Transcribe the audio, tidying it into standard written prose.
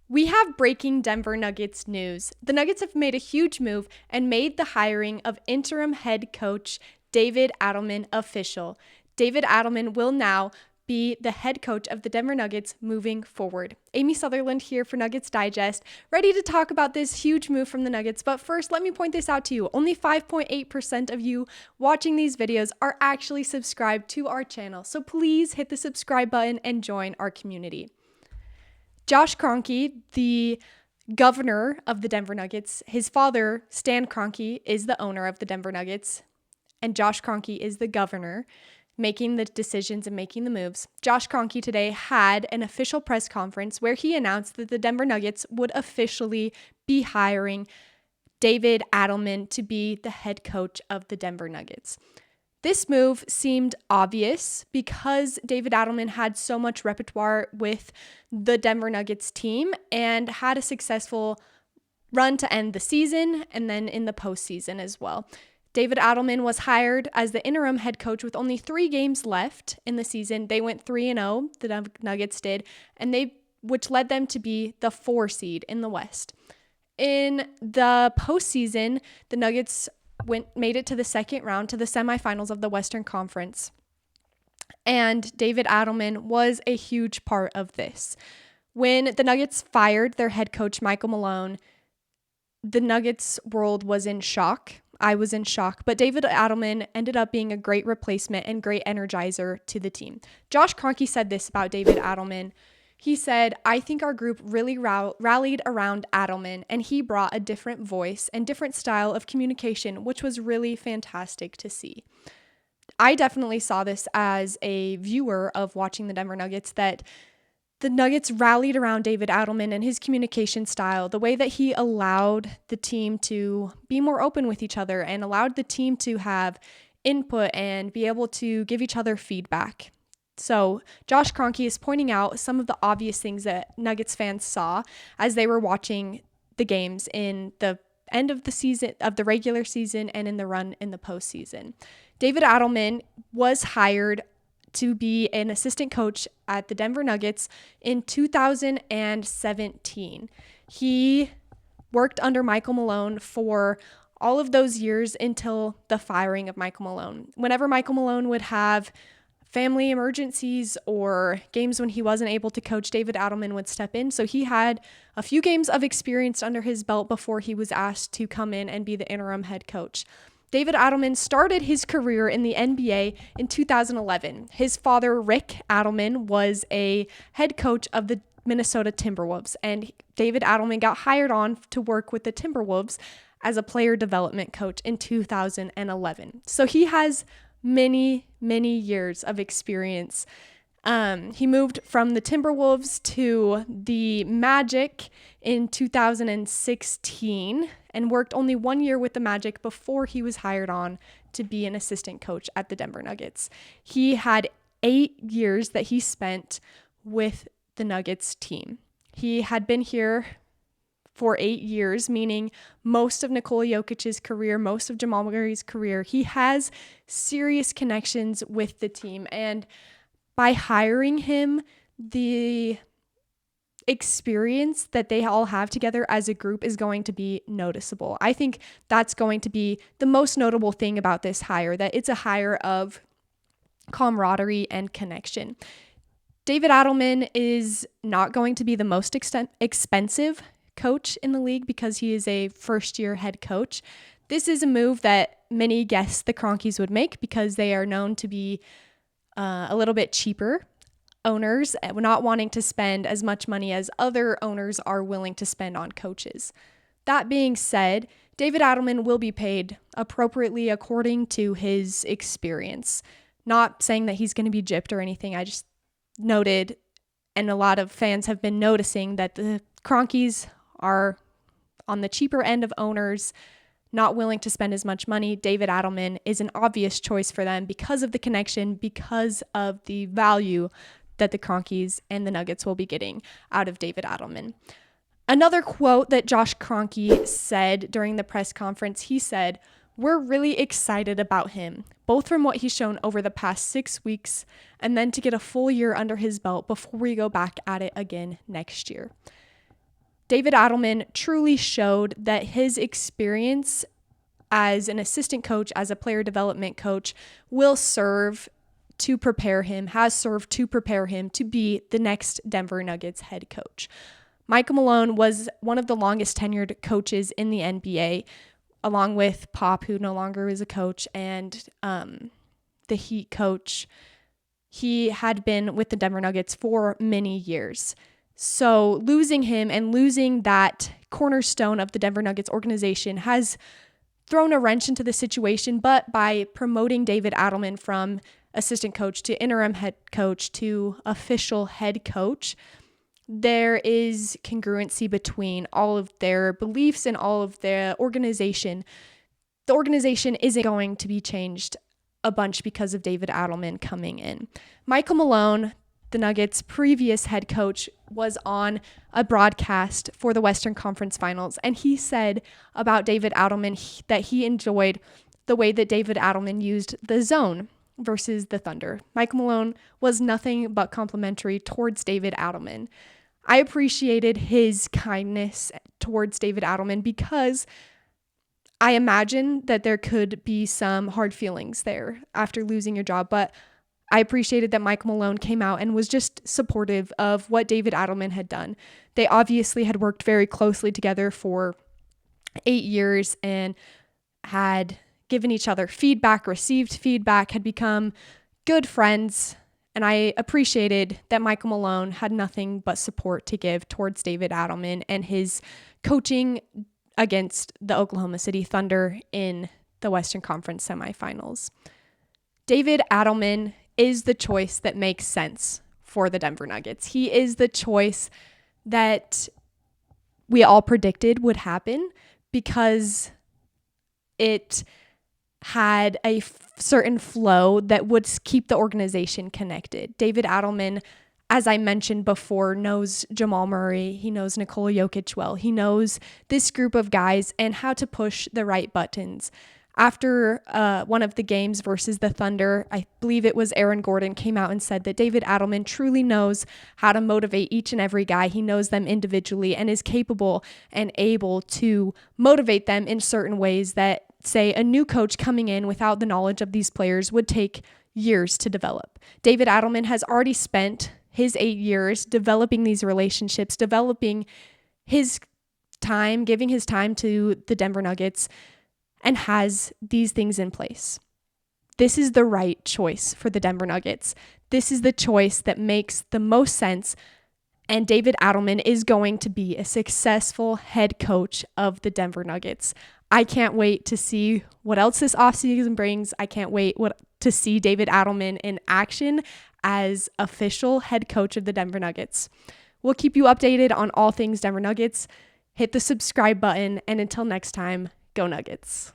We have breaking Denver Nuggets news. The Nuggets have made a huge move and made the hiring of interim head coach David Adelman official. David Adelman will now be the head coach of the Denver Nuggets moving forward. Amy Sutherland here for Nuggets Digest, ready to talk about this huge move from the Nuggets. But first, let me point this out to you. Only 5.8% of you watching these videos are actually subscribed to our channel. So please hit the subscribe button and join our community. Josh Kroenke, the governor of the Denver Nuggets, his father, Stan Kroenke, is the owner of the Denver Nuggets, and Josh Kroenke is the governor making the decisions and making the moves. Josh Kroenke today had an official press conference where he announced that the Denver Nuggets would officially be hiring David Adelman to be the head coach of the Denver Nuggets. This move seemed obvious because David Adelman had so much repertoire with the Denver Nuggets team and had a successful run to end the season and then in the postseason as well. David Adelman was hired as the interim head coach with only 3 games left in the season. They went 3-0, the Nuggets did, which led them to be the 4 seed in the West. In the postseason, the Nuggets made it to the second round, to the semifinals of the Western Conference. And David Adelman was a huge part of this. When the Nuggets fired their head coach, Michael Malone, the Nuggets world was in shock. I was in shock, but David Adelman ended up being a great replacement and great energizer to the team. Josh Kroenke said this about David Adelman. He said, "I think our group really rallied around Adelman, and he brought a different voice and different style of communication, which was really fantastic to see." I definitely saw this as a viewer of watching the Denver Nuggets, that the Nuggets rallied around David Adelman and his communication style, the way that he allowed the team to be more open with each other and allowed the team to have input and be able to give each other feedback. So Josh Kroenke is pointing out some of the obvious things that Nuggets fans saw as they were watching the games in the end of the season, of the regular season, and in the run in the postseason. David Adelman was hired to be an assistant coach at the Denver Nuggets in 2017. He worked under Michael Malone for all of those years until the firing of Michael Malone. Whenever Michael Malone would have family emergencies or games when he wasn't able to coach, David Adelman would step in. So he had a few games of experience under his belt before he was asked to come in and be the interim head coach. David Adelman started his career in the NBA in 2011. His father, Rick Adelman, was a head coach of the Minnesota Timberwolves, and David Adelman got hired on to work with the Timberwolves as a player development coach in 2011. So he has many years of experience. He moved from the Timberwolves to the Magic in 2016 and worked only 1 year with the Magic before he was hired on to be an assistant coach at the Denver Nuggets. He had 8 years that he spent with the Nuggets team. He had been here for 8 years, meaning most of Nikola Jokic's career, most of Jamal Murray's career. He has serious connections with the team, and by hiring him, the experience that they all have together as a group is going to be noticeable. I think that's going to be the most notable thing about this hire, that it's a hire of camaraderie and connection. David Adelman is not going to be the most expensive coach in the league because he is a first-year head coach. This is a move that many guess the Kroenkes would make because they are known to be a little bit cheaper owners, not wanting to spend as much money as other owners are willing to spend on coaches. That being said, David Adelman will be paid appropriately according to his experience. Not saying that he's going to be gypped or anything. I just noted, and a lot of fans have been noticing, that the Kroenkes are on the cheaper end of owners, not willing to spend as much money. David Adelman is an obvious choice for them because of the connection, because of the value that the Kroenkes and the Nuggets will be getting out of David Adelman. Another quote that Josh Kroenke said during the press conference, he said, "We're really excited about him, both from what he's shown over the past 6 weeks and then to get a full year under his belt before we go back at it again next year." David Adelman truly showed that his experience as an assistant coach, as a player development coach, will serve to prepare him, has served to prepare him to be the next Denver Nuggets head coach. Michael Malone was one of the longest tenured coaches in the NBA, along with Pop, who no longer is a coach, and the Heat coach. He had been with the Denver Nuggets for many years. So losing him and losing that cornerstone of the Denver Nuggets organization has thrown a wrench into the situation, but by promoting David Adelman from assistant coach to interim head coach to official head coach, there is congruency between all of their beliefs and all of their organization. The organization isn't going to be changed a bunch because of David Adelman coming in. Michael Malone, the Nuggets' previous head coach, was on a broadcast for the Western Conference Finals, and he said about David Adelman that he enjoyed the way that David Adelman used the zone versus the Thunder. Michael Malone was nothing but complimentary towards David Adelman. I appreciated his kindness towards David Adelman because I imagine that there could be some hard feelings there after losing your job, but I appreciated that Michael Malone came out and was just supportive of what David Adelman had done. They obviously had worked very closely together for 8 years and had given each other feedback, received feedback, had become good friends. And I appreciated that Michael Malone had nothing but support to give towards David Adelman and his coaching against the Oklahoma City Thunder in the Western Conference semifinals. David Adelman is the choice that makes sense for the Denver Nuggets. He is the choice that we all predicted would happen because it had a certain flow that would keep the organization connected. David Adelman, as I mentioned before, knows Jamal Murray. He knows Nikola Jokić well. He knows this group of guys and how to push the right buttons. After one of the games versus the Thunder, I believe it was Aaron Gordon, came out and said that David Adelman truly knows how to motivate each and every guy. He knows them individually and is capable and able to motivate them in certain ways that, say, a new coach coming in without the knowledge of these players would take years to develop. David Adelman has already spent his 8 years developing these relationships, developing his time, giving his time to the Denver Nuggets, and has these things in place. This is the right choice for the Denver Nuggets. This is the choice that makes the most sense, and David Adelman is going to be a successful head coach of the Denver Nuggets. I can't wait to see what else this offseason brings. I can't wait to see David Adelman in action as official head coach of the Denver Nuggets. We'll keep you updated on all things Denver Nuggets. Hit the subscribe button, and until next time, go Nuggets.